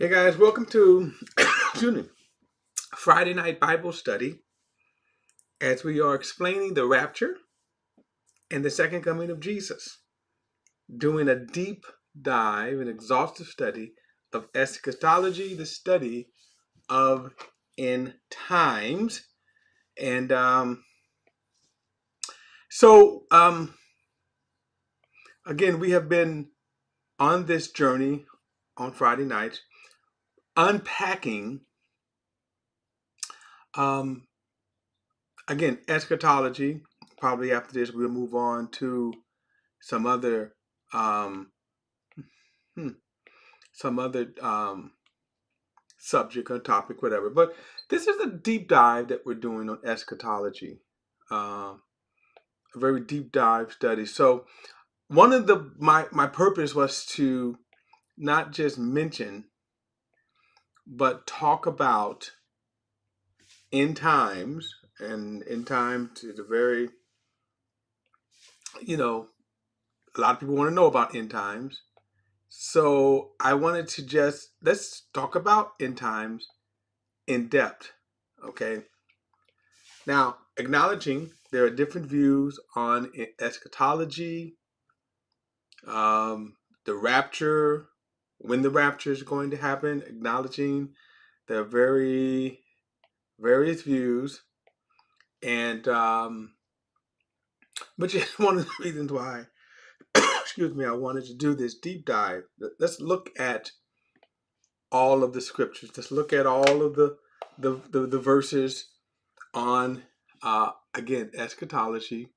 Hey guys, welcome to excuse me, Friday Night Bible Study as we are explaining the rapture and the second coming of Jesus, doing a deep dive and exhaustive study of eschatology, the study of end times. And so, again, we have been on this journey on Friday nights, unpacking, um, again, eschatology. Probably after this, we'll move on to some other um, hmm, some other subject or topic, whatever. But this is a deep dive that we're doing on eschatology, a very deep dive study. So one of the my purpose was to not just mention, but talk about end times, and end times is a very you know a lot of people want to know about end times. So I wanted to just let's talk about end times in depth. Okay. Now, acknowledging there are different views on eschatology, um, the rapture, when the rapture is going to happen, acknowledging there are very various views, and which is one of the reasons why, excuse me, I wanted to do this deep dive. Let's look at all of the scriptures. Let's look at all of the verses on again eschatology,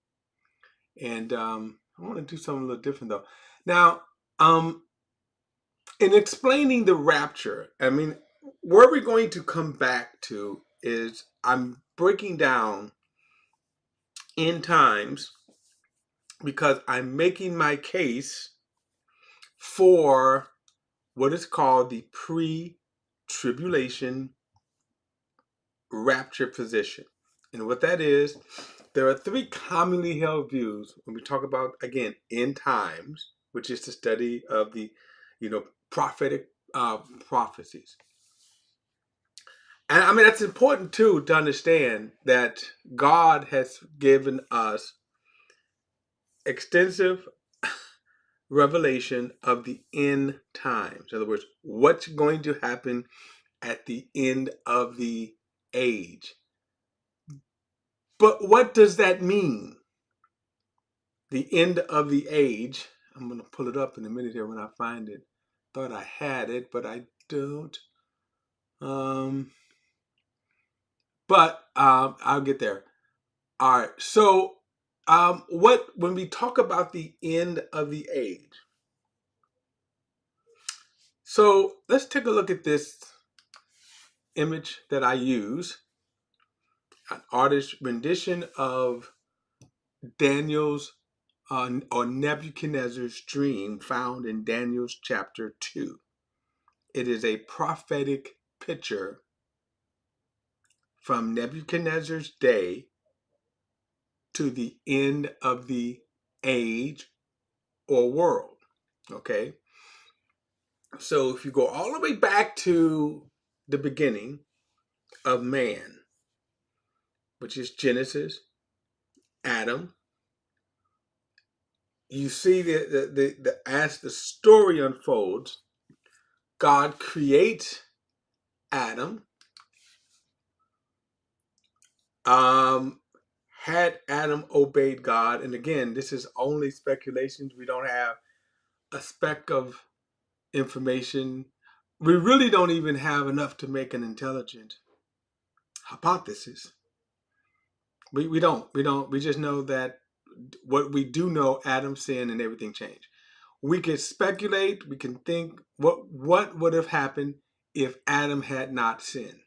and I want to do something a little different though. Now, um, in explaining the rapture, I mean, where we're going to come back to is I'm breaking down end times because I'm making my case for what is called the pre-tribulation rapture position. And what that is, there are three commonly held views when we talk about, again, end times, which is the study of the, prophetic prophecies. And I mean, that's important too to understand that God has given us extensive revelation of the end times. In other words, what's going to happen at the end of the age. But what does that mean? The end of the age. I'm going to pull it up in a minute here when I find it. Thought I had it, but I don't. Um, but I'll get there. All right. So, what when we talk about the end of the age? So let's take a look at this image that I use, an artist's rendition of Daniel's or Nebuchadnezzar's dream found in Daniel's chapter 2. It is a prophetic picture from Nebuchadnezzar's day to the end of the age or world. Okay? So if you go all the way back to the beginning of man, which is Genesis, Adam, you see as the story unfolds, God creates Adam. Had Adam obeyed God, and again, this is only speculations. We don't have a speck of information. We really don't even have enough to make an intelligent hypothesis. We just know that what we do know, Adam sinned and everything changed. We can speculate, we can think what would have happened if Adam had not sinned.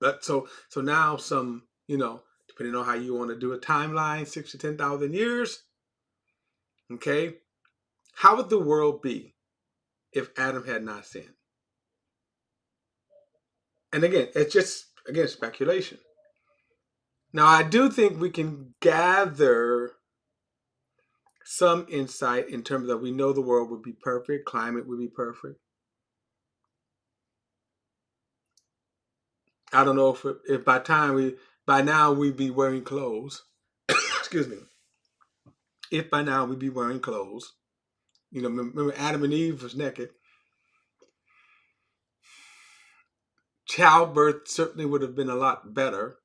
But so now depending on how you want to do a timeline, 6 to 10,000 years, okay, how would the world be if Adam had not sinned? And again, it's just speculation. Now I do think we can gather some insight in terms of we know the world would be perfect, climate would be perfect. I don't know if by now we'd be wearing clothes. Excuse me. If by now we'd be wearing clothes. You know, remember Adam and Eve was naked. Childbirth certainly would have been a lot better.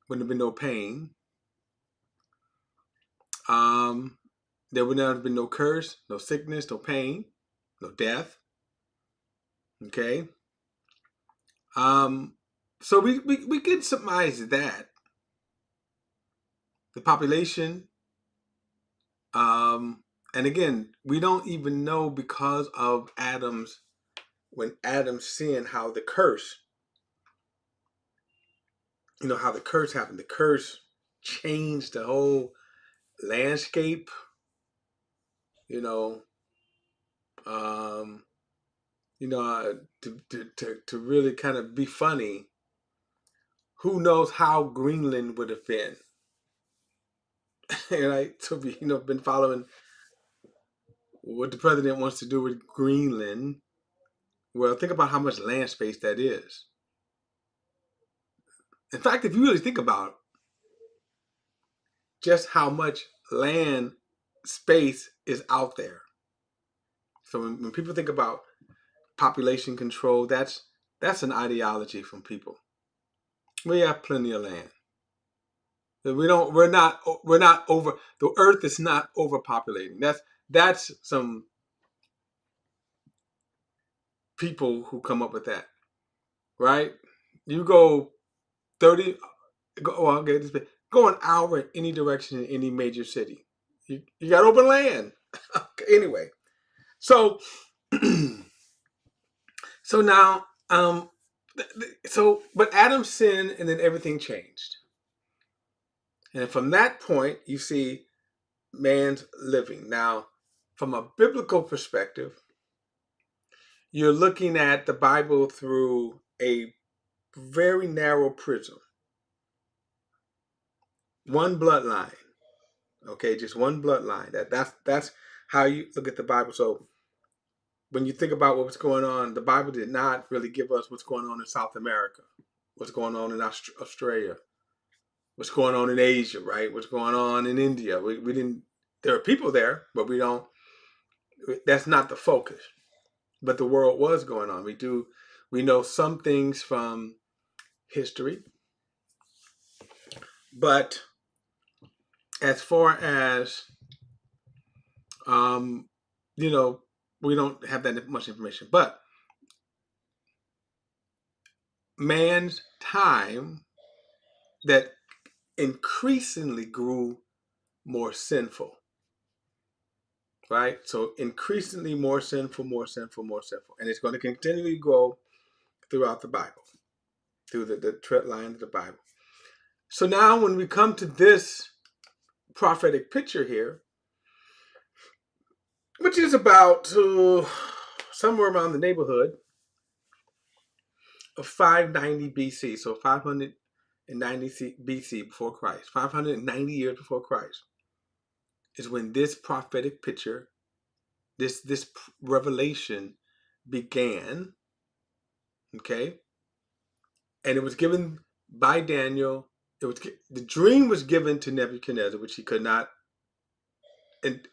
Wouldn't have been no pain. Um, there would not have been no curse, no sickness, no pain, no death. Okay. Um, so we can surmise that the population, and again, we don't even know because of when Adam sinned, how the curse, how the curse happened. The curse changed the whole landscape, you know, um, to really kind of be funny. Who knows how Greenland would have been? And so we, been following what the president wants to do with Greenland. Well, think about how much land space that is. In fact, if you really think about just how much land space is out there. So when people think about population control, that's an ideology from people. We have plenty of land. We're not over, the earth is not overpopulating. That's some people who come up with that, right? You go 30, well, I'll get this bit. Go an hour in any direction in any major city. You got open land. Okay, anyway, so so now, but Adam sinned, and then everything changed. And from that point, you see man's living. Now, from a biblical perspective, you're looking at the Bible through a very narrow prism. One bloodline. Okay, just one bloodline. That's how you look at the Bible. So when you think about what's going on, the Bible did not really give us what's going on in South America, what's going on in Australia, what's going on in Asia, right? What's going on in India. We didn't. There are people there, but we don't. That's not the focus. But the world was going on. We know some things from history, but as far as um, you know, we don't have that much information. But man's time that increasingly grew more sinful, right? So increasingly more sinful, more sinful, more sinful. And it's going to continually grow throughout the Bible, through the trend line of the Bible. So now when we come to this prophetic picture here, which is about somewhere around the neighborhood of 590 BC, so 590 BC before Christ, 590 years before Christ, is when this prophetic picture, this revelation began, okay? And it was given by Daniel. The dream was given to Nebuchadnezzar, which he could not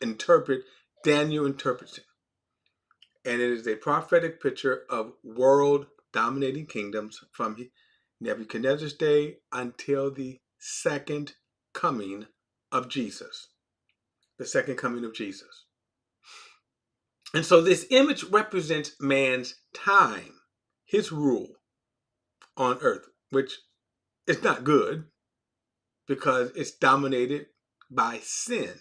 interpret. Daniel interprets it. And it is a prophetic picture of world dominating kingdoms from Nebuchadnezzar's day until the second coming of Jesus. The second coming of Jesus. And so this image represents man's time, his rule on earth, which is not good because it's dominated by sin.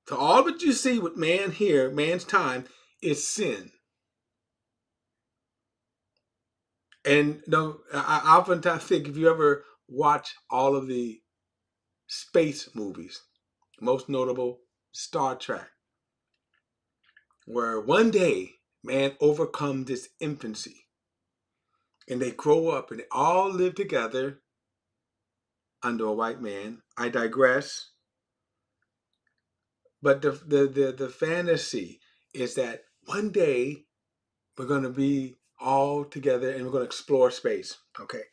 So all that you see with man here, man's time, is sin. And I oftentimes think if you ever watch all of the space movies, most notable Star Trek, where one day man overcomes this infancy and they grow up and they all live together under a white man. I digress. But the fantasy is that one day we're going to be all together and we're going to explore space. Okay.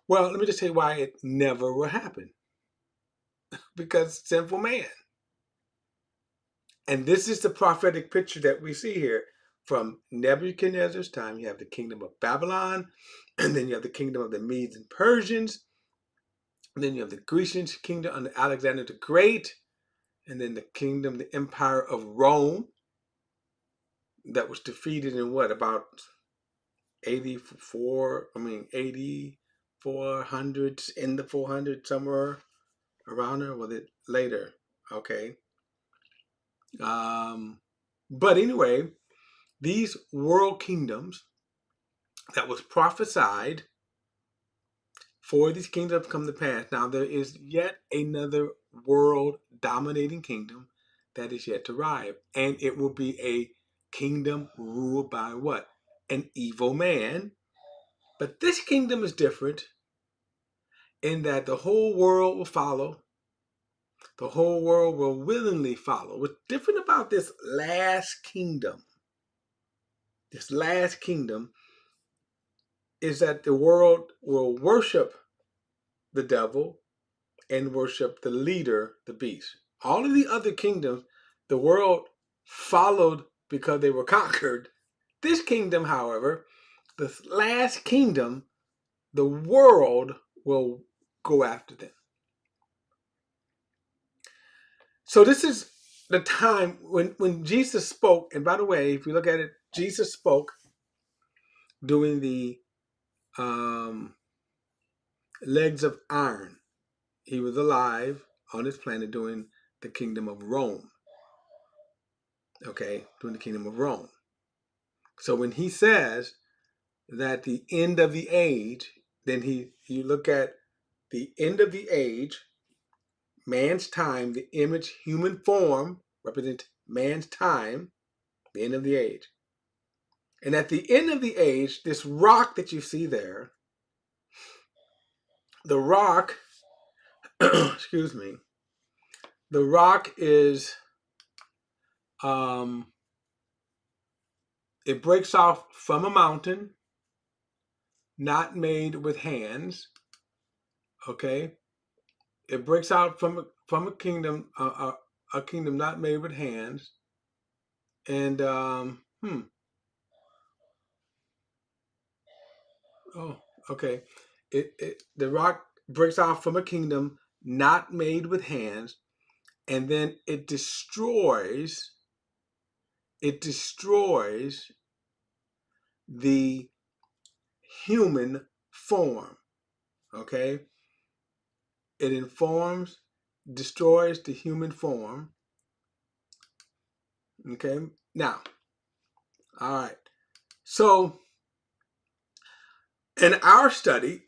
Well, let me just tell you why it never will happen. Because sinful man. And this is the prophetic picture that we see here. From Nebuchadnezzar's time, you have the kingdom of Babylon, and then you have the kingdom of the Medes and Persians, and then you have the Grecian kingdom under Alexander the Great, and then the empire of Rome that was defeated in what, about 8400s, in the 400s, somewhere around there. Was it later? Okay. But anyway, these world kingdoms that was prophesied for these kingdoms come to pass. Now there is yet another world dominating kingdom that is yet to arrive, and it will be a kingdom ruled by what? An evil man. But this kingdom is different in that the whole world will follow. The whole world will willingly follow. What's different about this last kingdom is that the world will worship the devil and worship the leader, the beast. All of the other kingdoms, the world followed because they were conquered. This kingdom, however, the last kingdom, the world will go after them. So this is the time when Jesus spoke. And by the way, if you look at it, Jesus spoke during the legs of iron. He was alive on this planet during the kingdom of Rome. Okay, during the kingdom of Rome. So when he says that the end of the age, then you look at the end of the age, man's time, the image, human form represents man's time, the end of the age. And at the end of the age, this rock that you see there, the rock, excuse me, the rock is, it breaks off from a mountain, not made with hands. Okay, it breaks out from a kingdom, a kingdom not made with hands, and oh, okay, the rock breaks off from a kingdom not made with hands, and then it destroys the human form. Okay, it destroys the human form. Okay, now, all right. So in our study,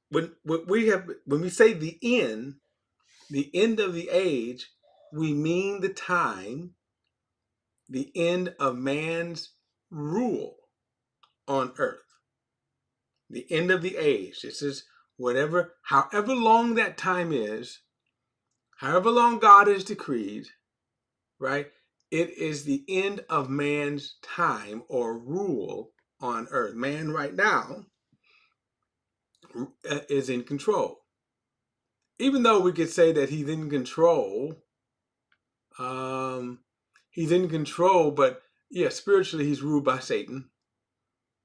when we say the end of the age, we mean the end of man's rule on earth. The end of the age. This is however long that time is, however long God has decreed, right? It is the end of man's time or rule on earth. Man right now is in control. Even though we could say that he's in control, but yeah, spiritually he's ruled by Satan.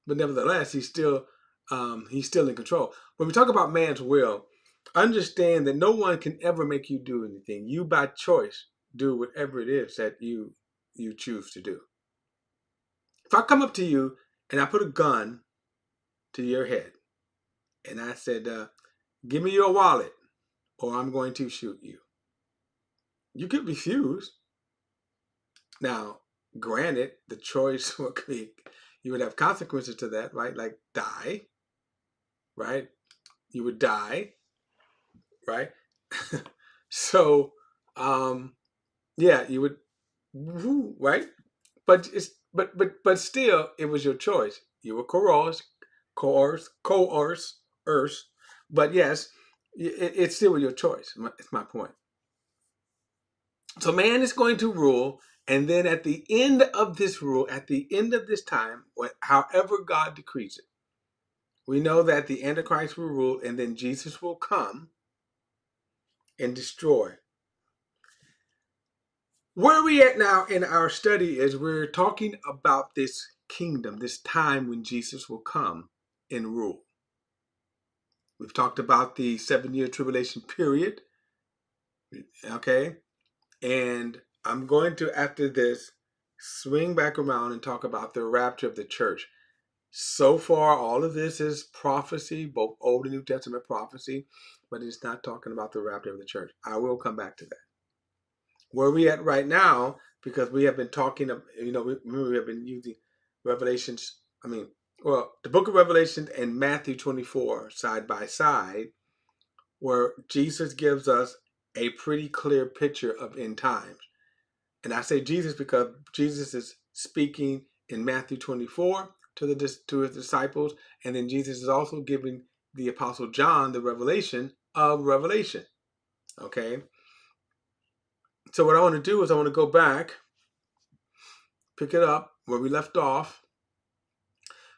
But nevertheless, he's still in control. When we talk about man's will, understand that no one can ever make you do anything. You by choice do whatever it is that you choose to do. If I come up to you and I put a gun to your head and I said, give me your wallet or I'm going to shoot you, you could refuse. Now, granted, the choice would be, you would have consequences to that, right? Like die, right? You would die, right? So, yeah, you would, right? But still, it was your choice. You were coerced, but yes, it's still your choice. It's my point. So man is going to rule, And then at the end of this rule, at the end of this time, however God decrees it, we know that the Antichrist will rule, and then Jesus will come and destroy. Where we at now in our study is we're talking about this kingdom, this time when Jesus will come and rule. We've talked about the 7-year tribulation period, okay? And I'm going to, after this, swing back around and talk about the rapture of the church. So far, all of this is prophecy, both Old and New Testament prophecy, but it's not talking about the rapture of the church. I will come back to that. Where we at right now, because we have been talking, we have been using Revelations, the book of Revelation and Matthew 24 side by side, where Jesus gives us a pretty clear picture of end times. And I say Jesus because Jesus is speaking in Matthew 24 to his disciples, and then Jesus is also giving the Apostle John the revelation of Revelation. Okay? So what I want to do is I want to go back, pick it up where we left off,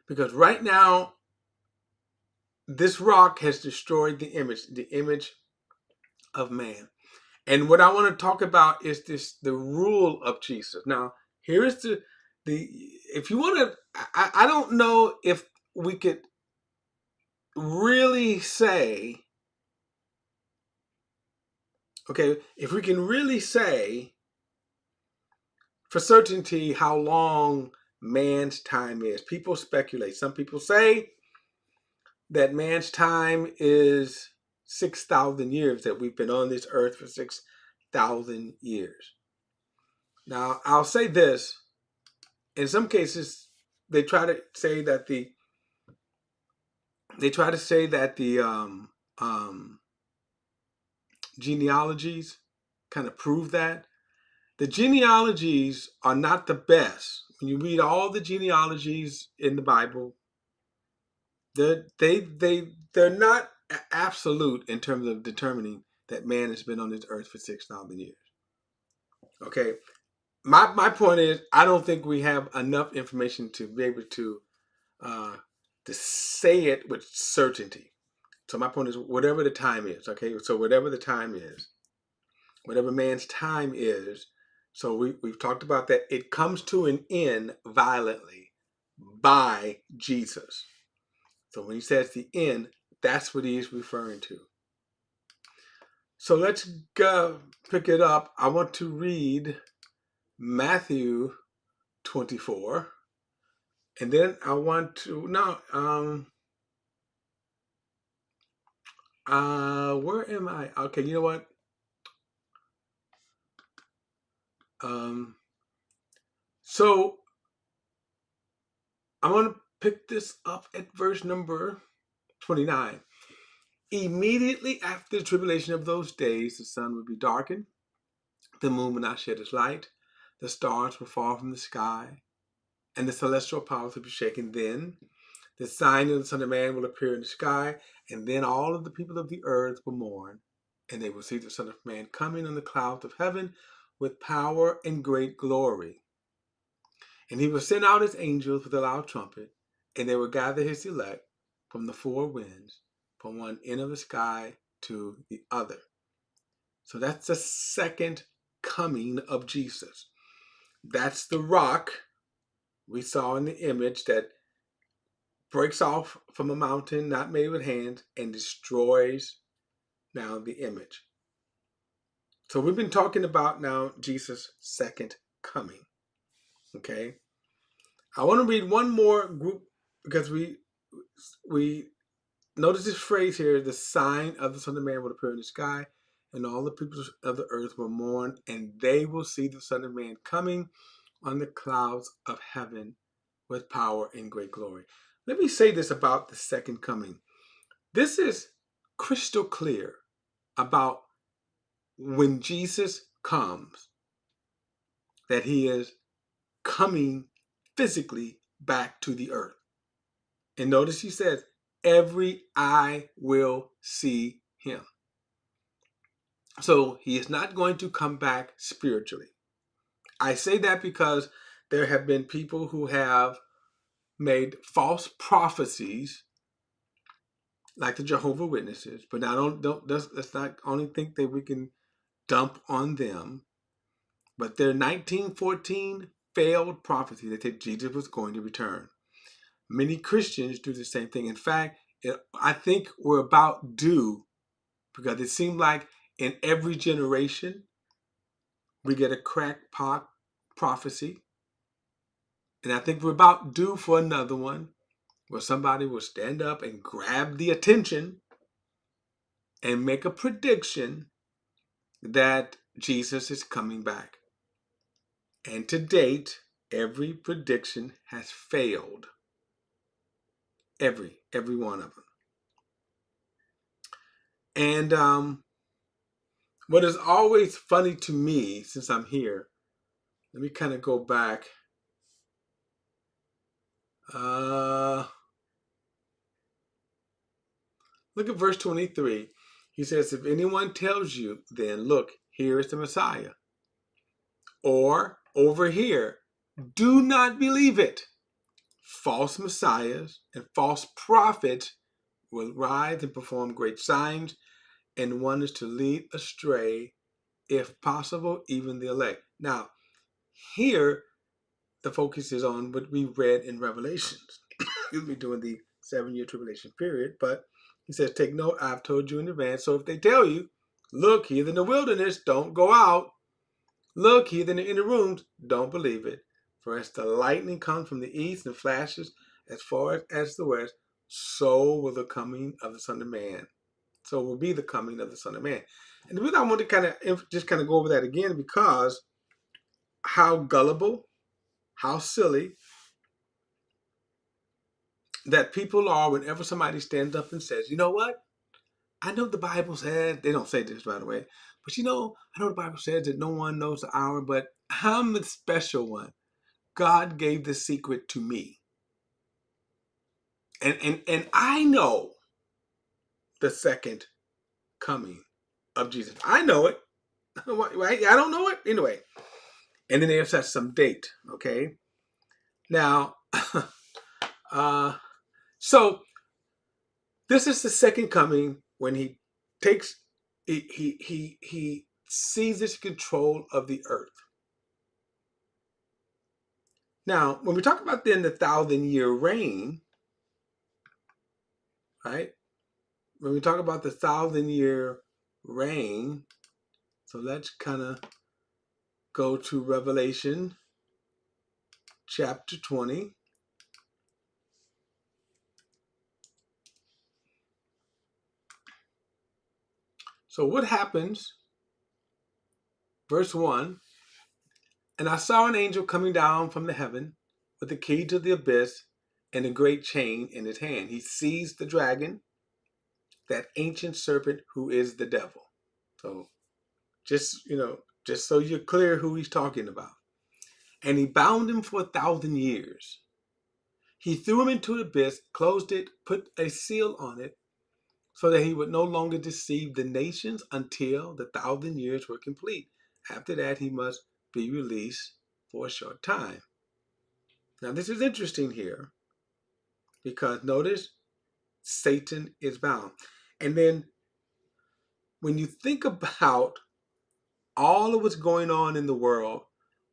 because right now this rock has destroyed the image of man. And what I want to talk about is the rule of Jesus. Now, here's the if you want to, I don't know if we could really say, okay, if we can really say for certainty how long man's time is. People speculate. Some people say that man's time is 6,000 years, that we've been on this earth for 6,000 years. Now, I'll say this. In some cases, they try to say that the genealogies kind of prove that. The genealogies are not the best. When you read all the genealogies in the Bible, they're not absolute in terms of determining that man has been on this earth for 6,000 years. Okay, my point is, I don't think we have enough information to be able to say it with certainty. So my point is, whatever the time is, okay? So whatever the time is, whatever man's time is, so we've talked about that. It comes to an end violently by Jesus. So when he says the end, that's what he is referring to. So let's go pick it up. I want to read Matthew 24. And then I want to, where am I? Okay, you know what? So I'm going to pick this up at verse number 29. Immediately after the tribulation of those days, the sun would be darkened, the moon would not shed its light, the stars would fall from the sky, and the celestial powers would be shaken. Then the sign of the Son of Man will appear in the sky, and then all of the people of the earth will mourn, and they will see the Son of Man coming on the clouds of heaven with power and great glory. And he will send out his angels with a loud trumpet, and they will gather his elect from the four winds, from one end of the sky to the other. So that's the second coming of Jesus. That's the rock we saw in the image that breaks off from a mountain not made with hands and destroys now the image. So we've been talking about now Jesus' second coming. Okay. I want to read one more group because we notice this phrase here: the sign of the Son of Man will appear in the sky, and all the people of the earth will mourn, and they will see the Son of Man coming on the clouds of heaven with power and great glory. Let me say this about the second coming. This is crystal clear about when Jesus comes, that he is coming physically back to the earth. And notice he says, every eye will see him. So he is not going to come back spiritually. I say that because there have been people who have made false prophecies, like the Jehovah Witnesses, but I don't let's not only think that we can dump on them, but their 1914 failed prophecy that said Jesus was going to return. Many Christians do the same thing. In fact, I think we're about due, because it seems like in every generation we get a crackpot prophecy, and I think we're about due for another one where somebody will stand up and grab the attention and make a prediction that Jesus is coming back. And to date, every prediction has failed. Every one of them. And what is always funny to me, since I'm here, let me kind of go back. Look at verse 23. He says, if anyone tells you, then look, here is the Messiah, or over here, do not believe it. False messiahs and false prophets will rise and perform great signs, and one is to lead astray, if possible, even the elect. Now, here, the focus is on what we read in Revelations, excuse me, during the 7-year tribulation period. But he says, take note, I've told you in advance. So if they tell you, look, he's in the wilderness, don't go out. Look, he's in the inner rooms, don't believe it. For as the lightning comes from the east and flashes as far as the west, so will the coming of the Son of Man. So will be the coming of the Son of Man. And the reason I want to just go over that again, because how gullible, how silly that people are whenever somebody stands up and says, you know what? I know the Bible says, they don't say this, by the way, but I know the Bible says that no one knows the hour, but I'm the special one. God gave the secret to me. And I know the second coming of Jesus. I know it. Right? I don't know it. Anyway. And then they have set some date. Okay. Now, so this is the second coming, when he takes, he seizes control of the earth. Now, when we talk about then the 1,000-year reign, right? When we talk about the 1,000-year reign, so let's kind of go to Revelation chapter 20. So what happens? Verse 1, and I saw an angel coming down from the heaven with the key to the abyss and a great chain in his hand. He seized the dragon, that ancient serpent who is the devil. So just so you're clear who he's talking about. And he bound him for 1,000 years. He threw him into the abyss, closed it, put a seal on it, so that he would no longer deceive the nations until the 1,000 years were complete. After that, he must be released for a short time. Now, this is interesting here, because notice, Satan is bound. And then when you think about all of what's going on in the world,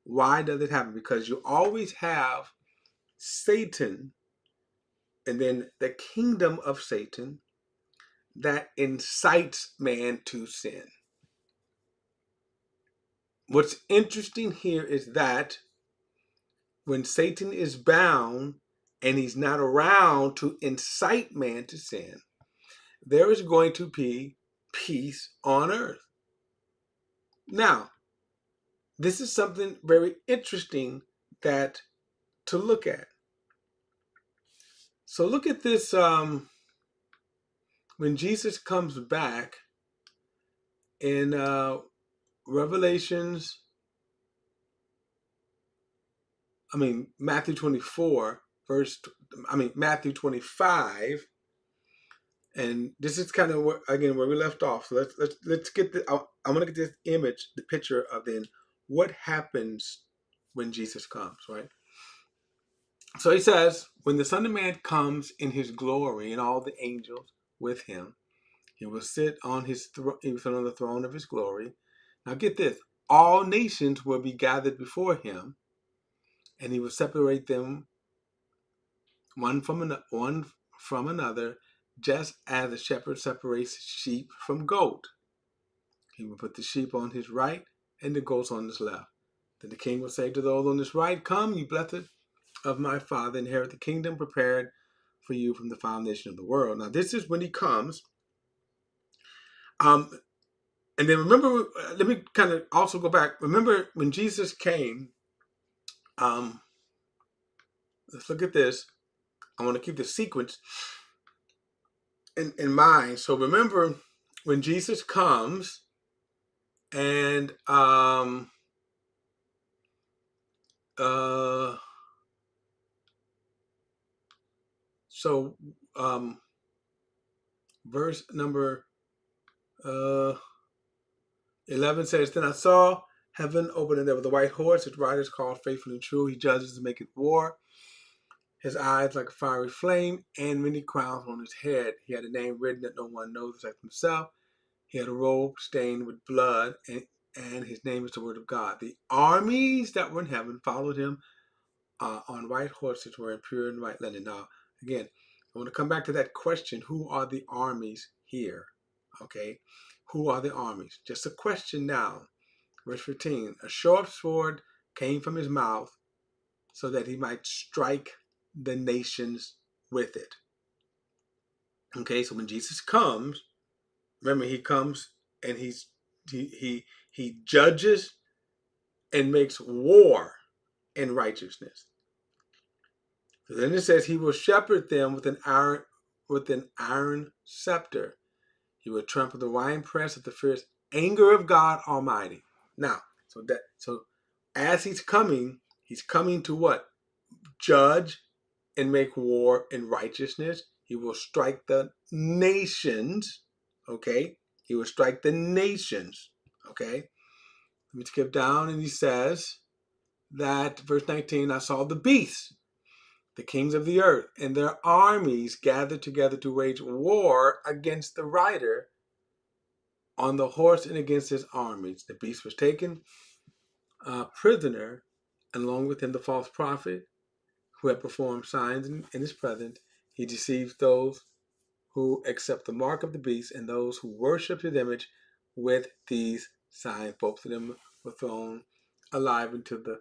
why does it happen? Because you always have Satan, and then the kingdom of Satan that incites man to sin. What's interesting here is that when Satan is bound and he's not around to incite man to sin, there is going to be peace on earth. Now, this is something very interesting to look at. So look at this, when Jesus comes back in Matthew 24, Matthew 25, and this is kind of where we left off. So let's get I want to get this image, the picture of then what happens when Jesus comes, right? So he says, when the Son of Man comes in his glory and all the angels with him, he will sit on his he will sit on the throne of his glory. Now get this, all nations will be gathered before him, and he will separate them one from another, just as a shepherd separates sheep from goat. He will put the sheep on his right and the goats on his left. Then the king will say to those on his right, come, you blessed of my Father, inherit the kingdom prepared for you from the foundation of the world. Now this is when he comes. And then remember, let me kind of also go back. Remember when Jesus came, let's look at this. I want to keep the sequence in mind. So remember when Jesus comes and so verse number 11 says, then I saw heaven open, and there was a white horse. His rider is called Faithful and True. He judges and maketh war. His eyes like a fiery flame, and many crowns on his head. He had a name written that no one knows except himself. He had a robe stained with blood, and his name is the Word of God. The armies that were in heaven followed him on white horses, wearing pure and white linen. Now, again, I want to come back to that question, who are the armies here? Okay, who are the armies? Just a question now. Verse 15, a sharp sword came from his mouth so that he might strike the nations with it. Okay, so when Jesus comes, remember he comes and he judges and makes war in righteousness. So then it says he will shepherd them with an iron scepter. He will trample the winepress of the fierce anger of God Almighty. Now, so as he's coming to what? Judge and make war in righteousness. He will strike the nations. Okay? He will strike the nations. Okay? Let me skip down, and he says that, verse 19, I saw the beasts, the kings of the earth, and their armies gathered together to wage war against the rider on the horse and against his armies. The beast was taken prisoner, and along with him the false prophet who had performed signs in his presence. He deceives those who accept the mark of the beast and those who worship his image with these signs. Both of them were thrown alive into the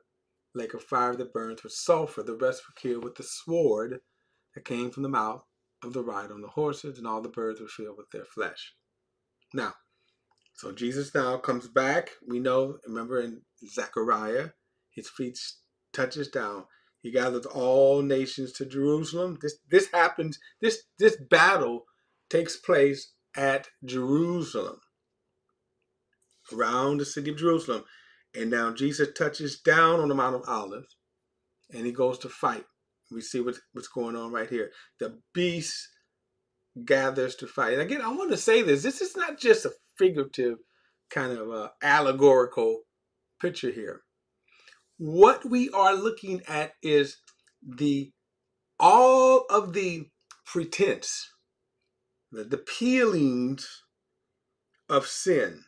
lake of fire that burns with sulfur. The rest were killed with the sword that came from the mouth of the rider on the horses, and all the birds were filled with their flesh. Now, so Jesus now comes back. We know, remember in Zechariah, his feet touches down. He gathers all nations to Jerusalem. This happens, this battle takes place at Jerusalem, around the city of Jerusalem. And now Jesus touches down on the Mount of Olives, and he goes to fight. We see what's going on right here. The beast gathers to fight. And again, I want to say this. This is not just a figurative kind of allegorical picture here. What we are looking at is all of the pretense, the peelings of sin,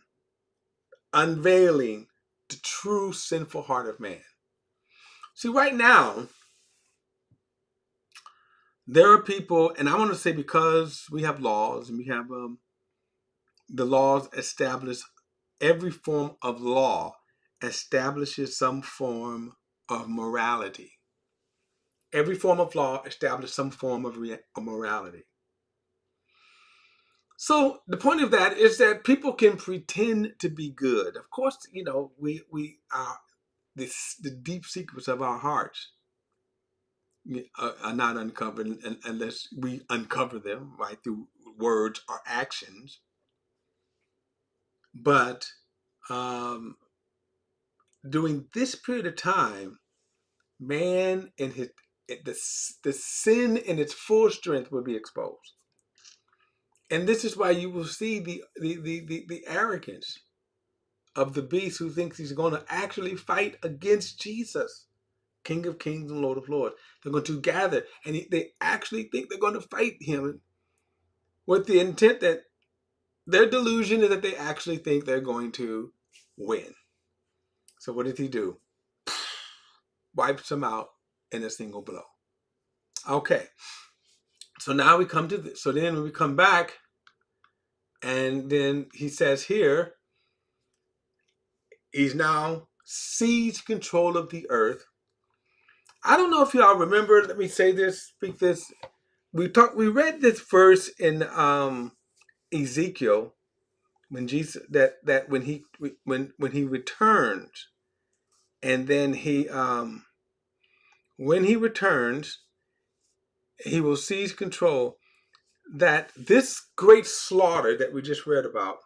unveiling the true sinful heart of man. See, right now, there are people, and I want to say because we have laws and we have the laws establish, every form of law establishes some form of morality. Every form of law establishes some form of morality. So the point of that is that people can pretend to be good. Of course, you know, we are the deep secrets of our hearts are not uncovered unless we uncover them, right, through words or actions. But during this period of time, man and the sin in its full strength will be exposed. And this is why you will see the arrogance of the beast who thinks he's going to actually fight against Jesus, King of Kings and Lord of Lords. They're going to gather, and they actually think they're going to fight him with the intent that their delusion is that they actually think they're going to win. So what did he do? Wipes them out in a single blow. Okay. So now we come to this. So then when we come back, and then he says here, he's now seized control of the earth. I don't know if y'all remember. Let me say this, speak this. We read this verse in Ezekiel when Jesus that when he returns, and then when he returns, he will seize control. That this great slaughter that we just read about,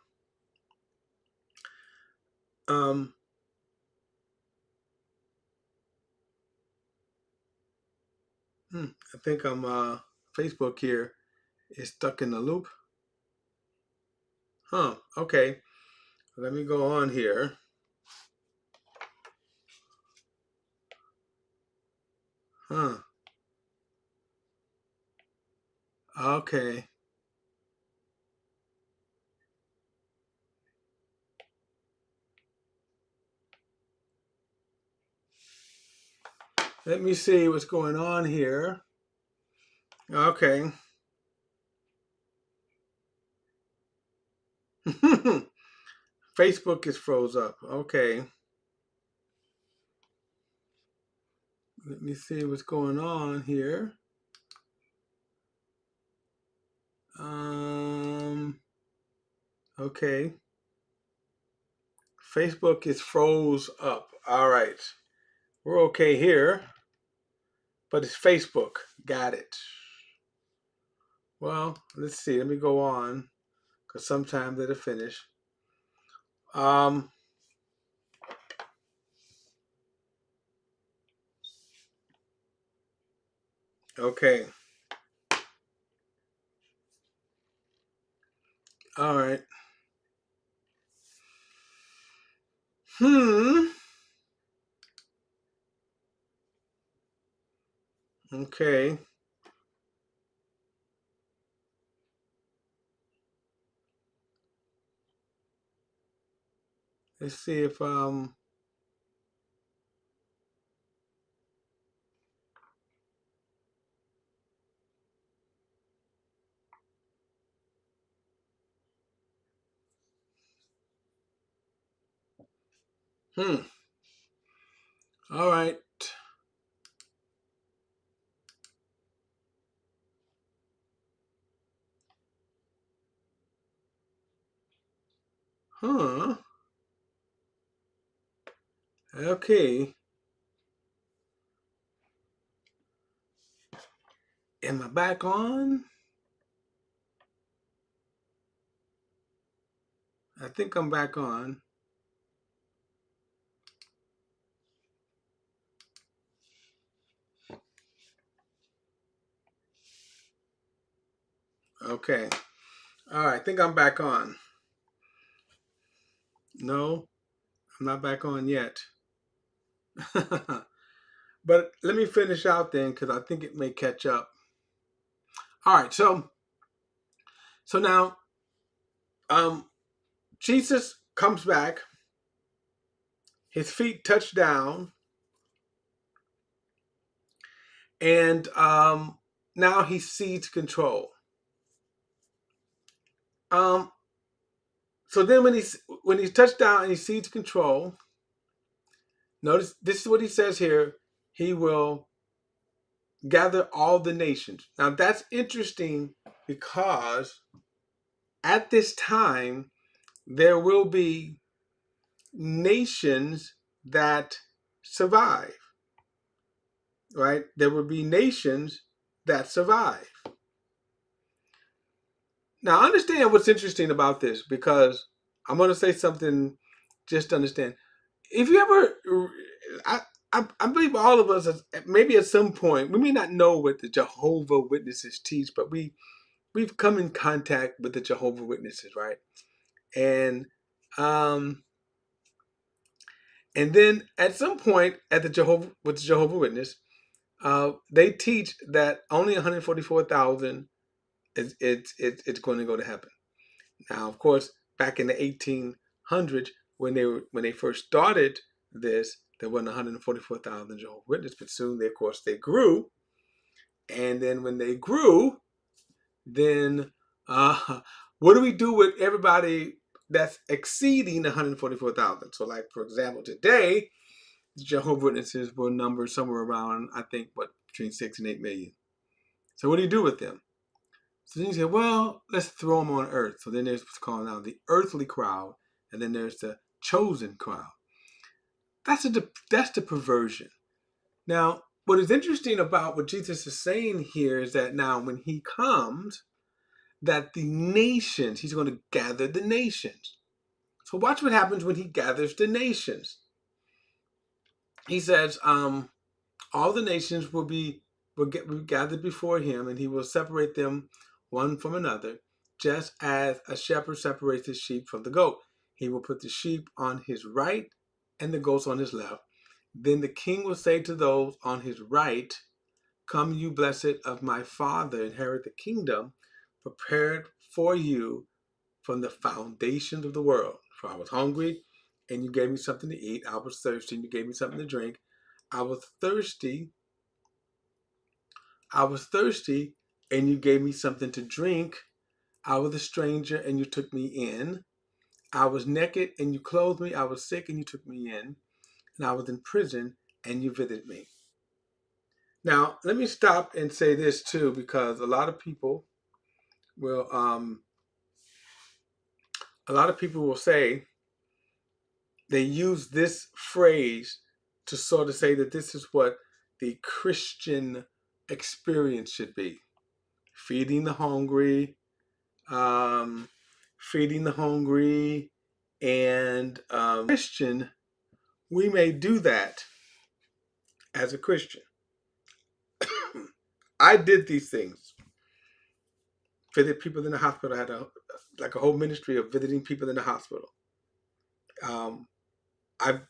I think I'm Facebook here is stuck in the loop. Okay. Let me go on here. Okay. Let me see what's going on here. Okay. Facebook is froze up. Okay. Let me see what's going on here. Okay. Facebook is froze up. All right. We're okay here. But it's Facebook. Got it. Well, let's see. Let me go on. Because sometimes it'll finish. Okay. All right. Okay. Let's see if all right. Okay. Am I back on? I think I'm back on. Okay. All right. I think I'm back on. No, I'm not back on yet. But let me finish out then, because I think it may catch up. All right. So now, Jesus comes back. His feet touch down, and now he cedes control. So then when he's touched down and he cedes control, notice this is what he says here. He will gather all the nations. Now that's interesting because at this time there will be nations that survive, right? There will be nations that survive. Now understand what's interesting about this, because I'm going to say something just to understand. If you ever, I believe all of us, maybe at some point, we may not know what the Jehovah Witnesses teach, but we've come in contact with the Jehovah Witnesses, right? And And then at some point at the Jehovah Witness, they teach that only 144,000 it's going to go to heaven. Now, of course, back in the 1800s, when they first started this, there wasn't 144,000 Jehovah's Witnesses, but soon of course they grew, and then when they grew, then what do we do with everybody that's exceeding 144,000? So, like for example, today, the Jehovah's Witnesses will number somewhere around, I think, between 6 and 8 million. So, what do you do with them? So then you say, well, let's throw them on earth. So then there's what's called now the earthly crowd, and then there's the chosen crowd. That's the perversion. Now, what is interesting about what Jesus is saying here is that now when he comes, that the nations, he's going to gather the nations. So watch what happens when he gathers the nations. He says, all the nations will be gathered before him, and he will separate them one from another, just as a shepherd separates his sheep from the goat. He will put the sheep on his right and the goats on his left. Then the king will say to those on his right, come, you blessed of my Father, inherit the kingdom prepared for you from the foundations of the world. For I was hungry, and you gave me something to eat. I was thirsty, and you gave me something to drink. I was thirsty, and you gave me something to drink. I was a stranger, and you took me in. I was naked, and you clothed me. I was sick, and you took me in. And I was in prison, and you visited me. Now, let me stop and say this too, because a lot of people will say they use this phrase to sort of say that this is what the Christian experience should be: feeding the hungry, and Christian. We may do that as a Christian. I did these things. Visited people in the hospital. I had a whole ministry of visiting people in the hospital. I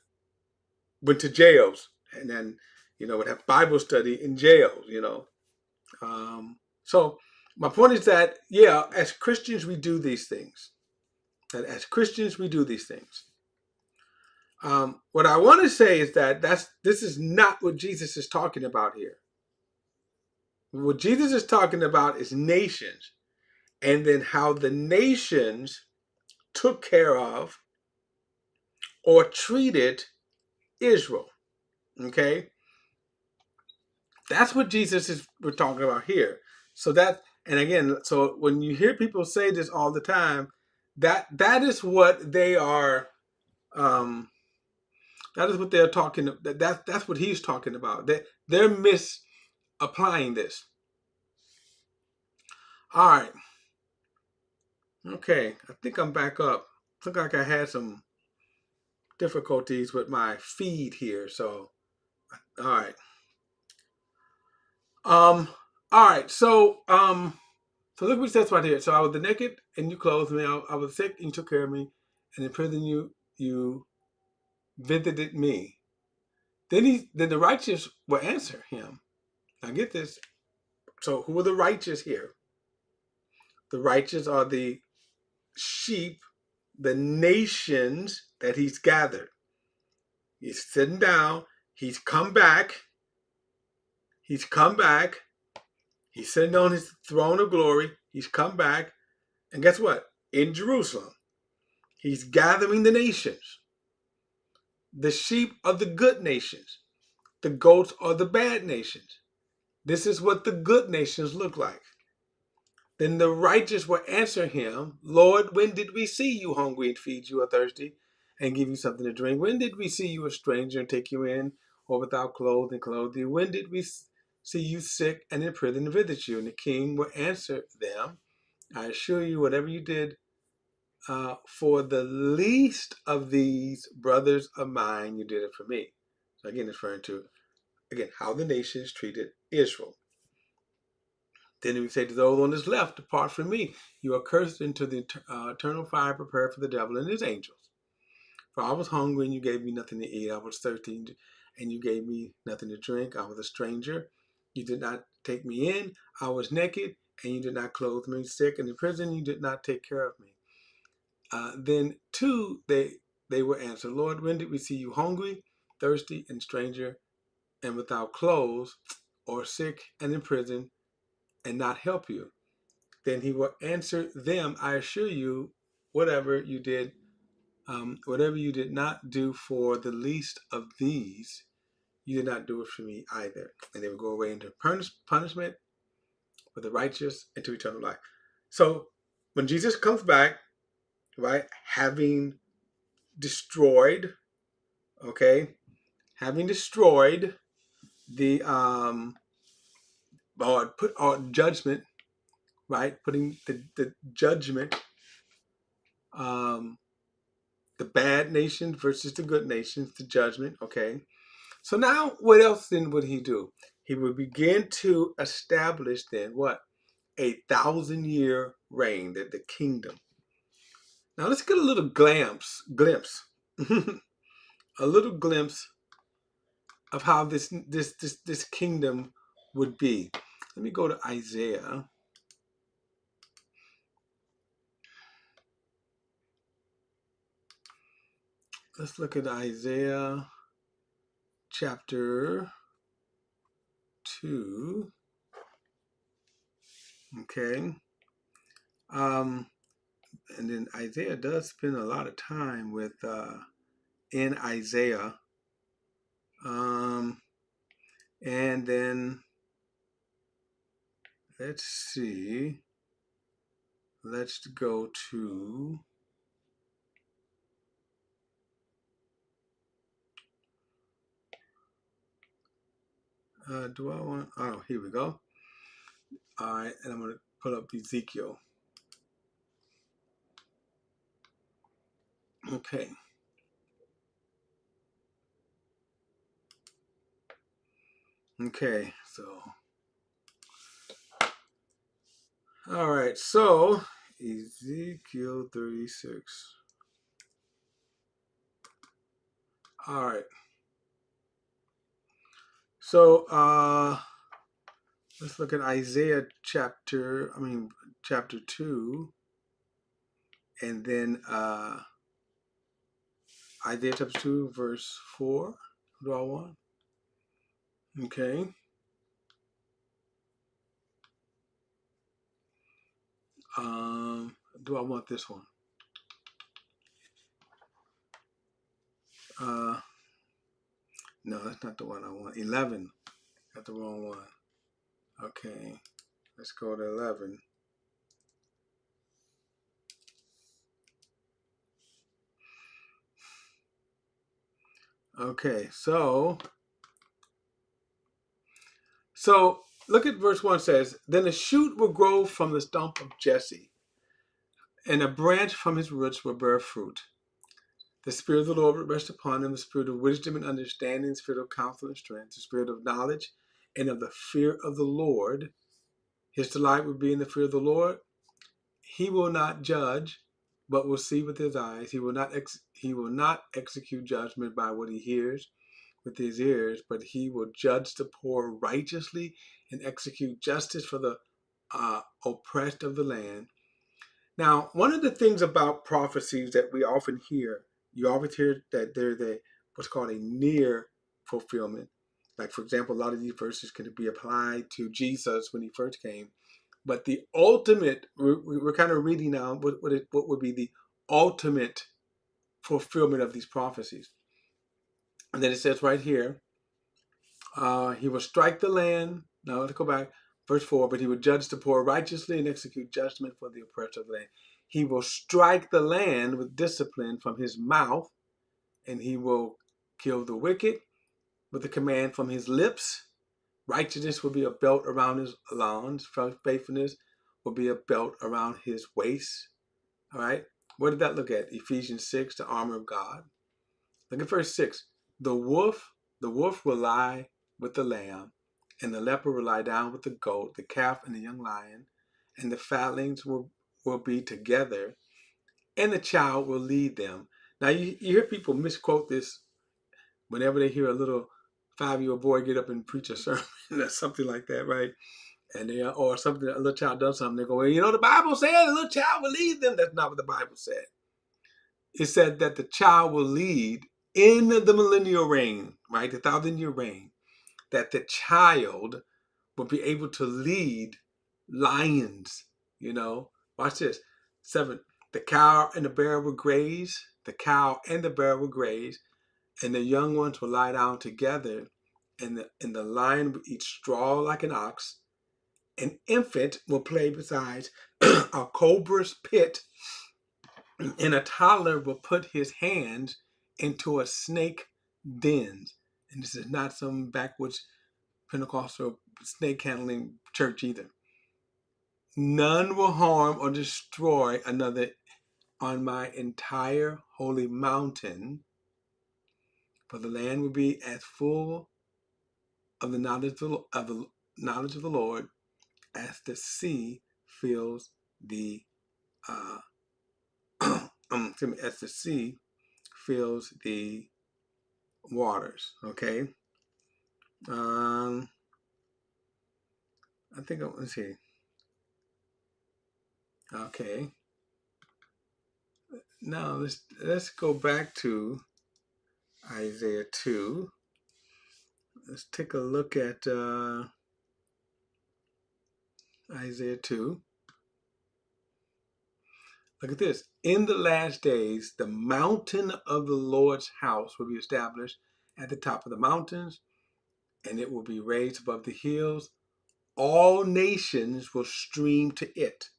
went to jails and then, would have Bible study in jails, So my point is that, yeah, as Christians, we do these things. What I want to say is that this is not what Jesus is talking about here. What Jesus is talking about is nations, and then how the nations took care of or treated Israel. Okay? That's what we're talking about here. So and again, so when you hear people say this all the time, that is what they are. That is what they're talking. That's what he's talking about. They're misapplying this. All right. Okay. I think I'm back up. Look like I had some difficulties with my feed here. So, all right. All right. So look what it says right here. So I was naked and you clothed me. I was sick and you took care of me. And in prison you visited me. Then the righteous will answer him. Now get this. So who are the righteous here? The righteous are the sheep, the nations that he's gathered. He's sitting down. He's come back. He's sitting on his throne of glory. He's come back. And guess what? In Jerusalem, he's gathering the nations. The sheep are the good nations. The goats are the bad nations. This is what the good nations look like. Then the righteous will answer him, Lord, when did we see you hungry and feed you, or thirsty and give you something to drink? When did we see you a stranger and take you in, or without clothes and clothe you? When did we see you sick and in prison and visit you? And the king will answer them, I assure you, whatever you did for the least of these brothers of mine, you did it for me. So again, it's referring to, how the nations treated Israel. Then we say to those on his left, depart from me. You are cursed into the eternal fire prepared for the devil and his angels. For I was hungry, and you gave me nothing to eat. I was thirsty, and you gave me nothing to drink. I was a stranger. You did not take me in. I was naked, and you did not clothe me. Sick and in prison, you did not take care of me. Then two, they will answer, Lord, when did we see you hungry, thirsty, and stranger, and without clothes, or sick and in prison, and not help you? Then he will answer them, I assure you, whatever you did not do for the least of these, you did not do it for me either. And they will go away into punishment for the righteous, into eternal life. So when Jesus comes back, right, having destroyed, having destroyed the or put on judgment, right, putting the judgment, um, the bad nations versus the good nations, the judgment, okay. So now what else then would he do? He would begin to establish then what? 1,000-year reign, the kingdom. Now let's get a little glimpse, a little glimpse of how this kingdom would be. Let me go to Isaiah. Let's look at Isaiah chapter 2. Okay. And then Isaiah does spend a lot of time with in Isaiah. And then let's see. Let's go to do I want, oh, here we go. All right, and I'm going to pull up Ezekiel. Okay. Okay, so all right, so Ezekiel 36. All right. So let's look at Isaiah chapter 2, and then Isaiah chapter 2 verse 4. Do I want? Okay. Do I want this one? No, that's not the one I want. 11. Got the wrong one. Okay. Let's go to 11. Okay, so look at verse 1 says, then a shoot will grow from the stump of Jesse, and a branch from his roots will bear fruit. The Spirit of the Lord will rest upon him, the Spirit of wisdom and understanding, the Spirit of counsel and strength, the Spirit of knowledge and of the fear of the Lord. His delight will be in the fear of the Lord. He will not judge, but will see with his eyes. He will not execute judgment by what he hears with his ears, but he will judge the poor righteously and execute justice for the oppressed of the land. Now, one of the things about prophecies that we often hear, you always hear that they're what's called a near fulfillment. Like, for example, a lot of these verses can be applied to Jesus when he first came. But the ultimate, we're kind of reading now what would be the ultimate fulfillment of these prophecies. And then it says right here, he will strike the land. Now let's go back. Verse 4, but he will judge the poor righteously and execute judgment for the oppressed of the land. He will strike the land with discipline from his mouth, and he will kill the wicked with a command from his lips. Righteousness will be a belt around his loins. Faithfulness will be a belt around his waist. All right. What did that look at? Ephesians 6, the armor of God. Look at verse 6. The wolf will lie with the lamb, and the leopard will lie down with the goat, the calf and the young lion, and the fatlings will be together, and the child will lead them. Now you hear people misquote this whenever they hear a little 5-year-old boy get up and preach a sermon or something like that, right? And they or something, a little child does something, they go, well, the Bible said a little child will lead them. That's not what the Bible said. It said that the child will lead in the millennial reign, right? The 1,000-year reign, that the child will be able to lead lions, Watch this. 7, the cow and the bear will graze, and the young ones will lie down together, and the lion will eat straw like an ox. An infant will play beside a cobra's pit, and a toddler will put his hands into a snake den. And this is not some backwoods Pentecostal snake handling church either. None will harm or destroy another on my entire holy mountain, for the land will be as full of the knowledge of the Lord as the sea fills the as the sea fills the waters. Okay. I think let's see. Okay. Now let's go back to Isaiah 2. Let's take a look at Isaiah 2. Look at this. In the last days, the mountain of the Lord's house will be established at the top of the mountains, and it will be raised above the hills. All nations will stream to it.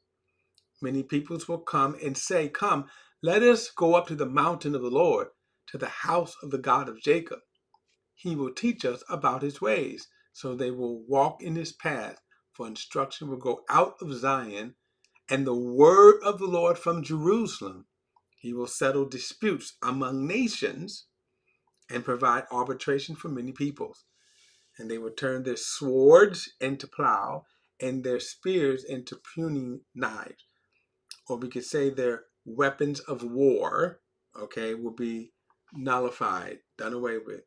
Many peoples will come and say, come, let us go up to the mountain of the Lord, to the house of the God of Jacob. He will teach us about his ways, so they will walk in his path, for instruction will go out of Zion, and the word of the Lord from Jerusalem. He will settle disputes among nations and provide arbitration for many peoples. And they will turn their swords into plow and their spears into pruning knives. Or we could say their weapons of war, will be nullified, done away with.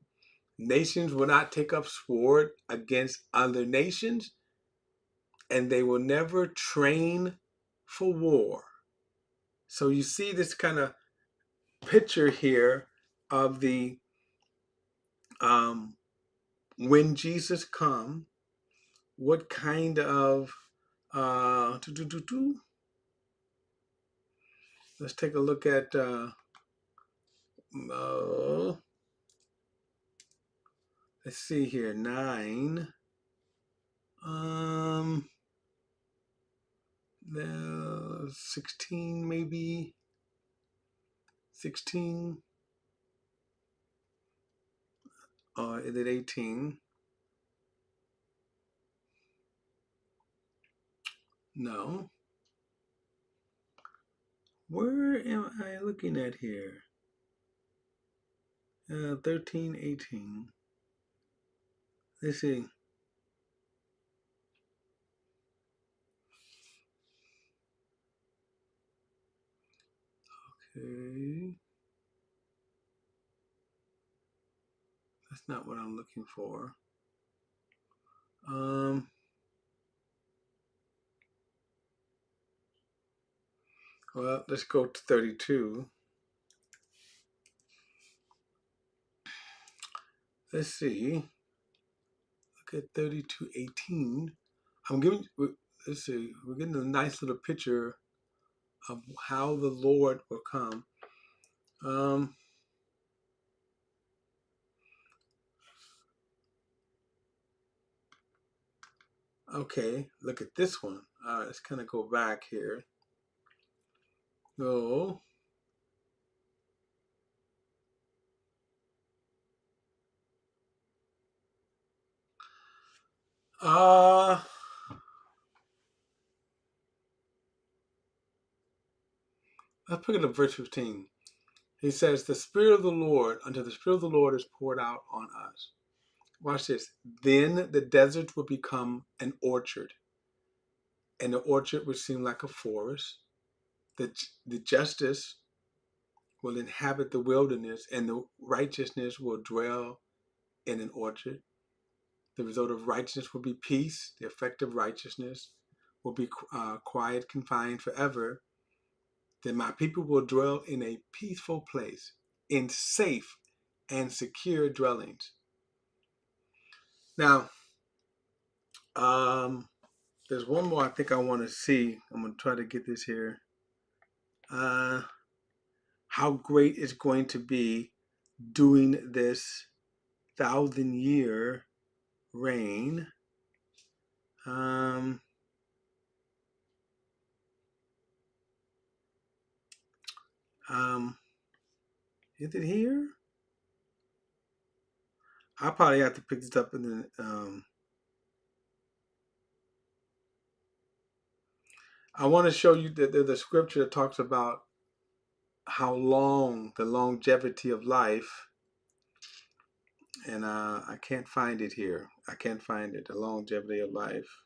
Nations will not take up sword against other nations, and they will never train for war. So you see this kind of picture here of the when Jesus come, what kind of let's take a look at let's see here, 9 16, maybe 16, or is it 18? No. Where am I looking at here? 13, 18. Let's see. Okay. That's not what I'm looking for. Well, let's go to 32. Let's see. Look at 32:18. Let's see. We're getting a nice little picture of how the Lord will come. Okay, look at this one. All right, let's kind of go back here. So, let's pick it up verse 15. He says, until the Spirit of the Lord is poured out on us. Watch this. Then the desert will become an orchard, and the orchard would seem like a forest. The justice will inhabit the wilderness, and the righteousness will dwell in an orchard. The result of righteousness will be peace. The effect of righteousness will be quiet, confined forever. Then my people will dwell in a peaceful place, in safe and secure dwellings. Now, there's one more I think I want to see. I'm going to try to get this here. How great is going to be doing this 1,000-year reign. Um, is it here? I'll probably have to pick this up and then I want to show you the scripture that talks about how long, the longevity of life, and I can't find it here. I can't find it, the longevity of life.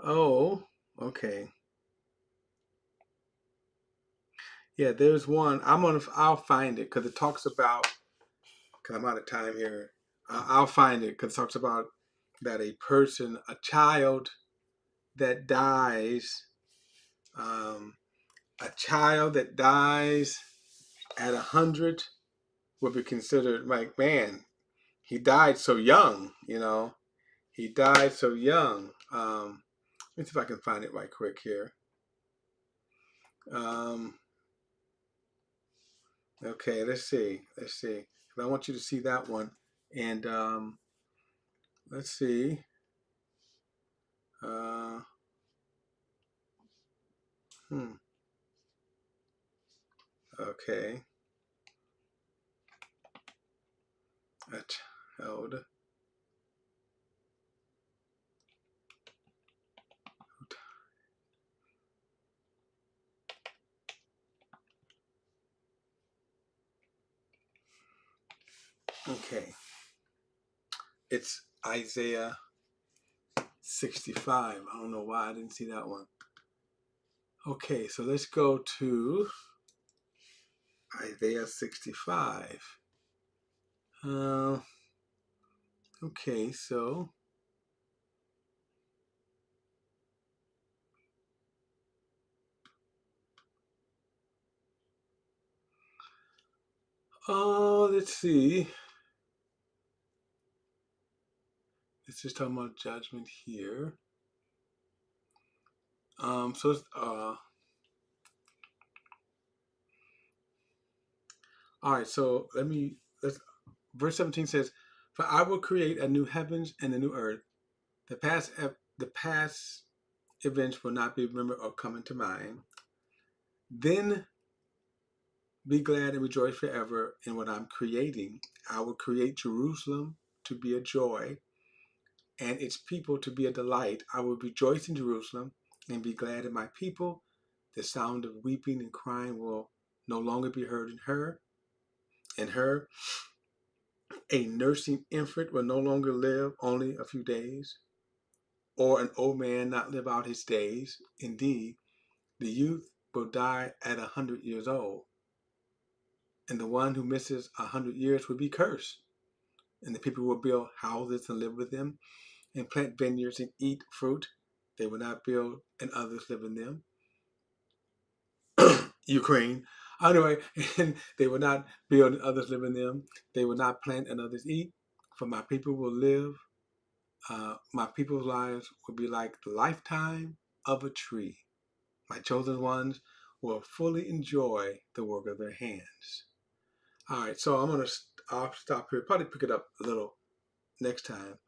Oh, okay. Yeah, there's one. I'll find it because it talks about, because I'm out of time here. I'll find it because it talks about that a child that dies, a child that dies at 100 would be considered like, man, he died so young, he died so young. Let me see if I can find it right quick here. Okay, let's see. I want you to see that one. And let's see. Okay. A child. Okay. It's Isaiah 65. I don't know why I didn't see that one. Okay, so let's go to Isaiah 65. Okay, so let's see. It's just talking about judgment here. So it's, all right, so verse 17 says, "For I will create a new heavens and a new earth. The past events will not be remembered or come into mind. Then be glad and rejoice forever in what I'm creating. I will create Jerusalem to be a joy and its people to be a delight. I will rejoice in Jerusalem and be glad in my people. The sound of weeping and crying will no longer be heard in her. A nursing infant will no longer live only a few days, or an old man not live out his days. Indeed, the youth will die at 100 years old, and the one who misses 100 years will be cursed. And the people will build houses and live with them, and plant vineyards and eat fruit. They will not build and others live in them. Ukraine. Anyway, and they will not build and others live in them. They will not plant and others eat. For my people will live. My people's lives will be like the lifetime of a tree. My chosen ones will fully enjoy the work of their hands. All right, so I'll stop here. Probably pick it up a little next time.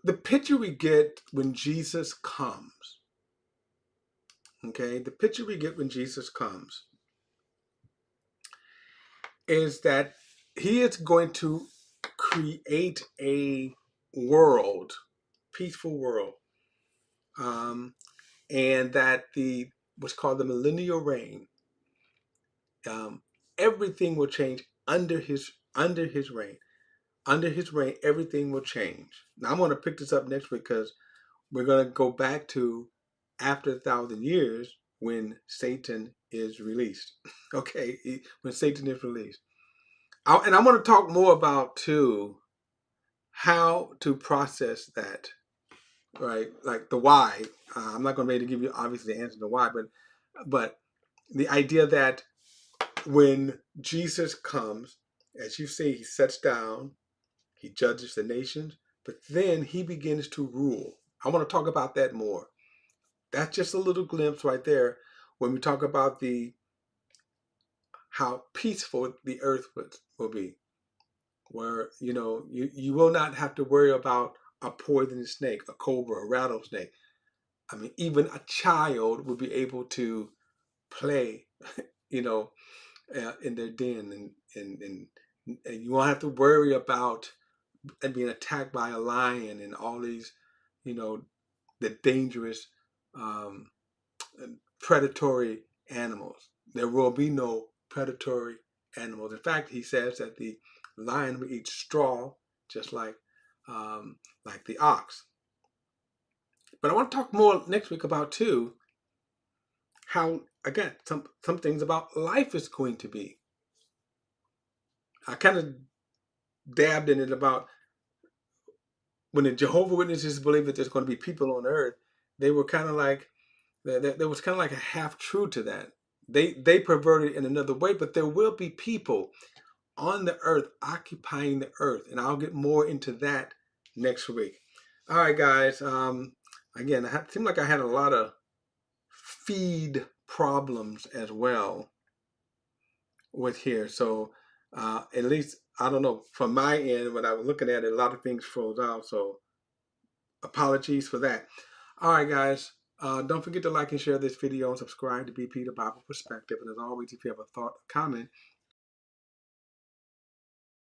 The picture we get when Jesus comes, okay, the picture we get when Jesus comes is that he is going to create a world, peaceful world, and that what's called the millennial reign, everything will change under his reign. under his reign, everything will change. Now I'm going to pick this up next week because we're going to go back to after 1,000 years when Satan is released. Okay, when Satan is released. And I want to talk more about too how to process that, right? Like the why. I'm not going to be able to give you obviously the answer to the why, but the idea that when Jesus comes, as you say, he sits down, he judges the nations, but then he begins to rule. I want to talk about that more. That's just a little glimpse right there when we talk about the how peaceful the earth will be, where you will not have to worry about a poisonous snake, a cobra, a rattlesnake. I mean, even a child will be able to play, you know, in their den, and you won't have to worry about and being attacked by a lion and all these, you know, the dangerous um, predatory animals. There will be no predatory animals. In fact, he says that the lion will eat straw, just like the ox. But I want to talk more next week about too how again some things about life is going to be. I kind of dabbed in it about when the Jehovah Witnesses believe that there's going to be people on earth. They were kind of like there was kind of like a half truth to that. They perverted it in another way, but there will be people on the earth occupying the earth, and I'll get more into that next week. All right, guys. Again, it seemed like I had a lot of feed problems as well with here. So at least I don't know from my end when I was looking at it, a lot of things froze out. So apologies for that. All right, guys. Don't forget to like and share this video and subscribe to BP the Bible Perspective. And as always, if you have a thought or comment,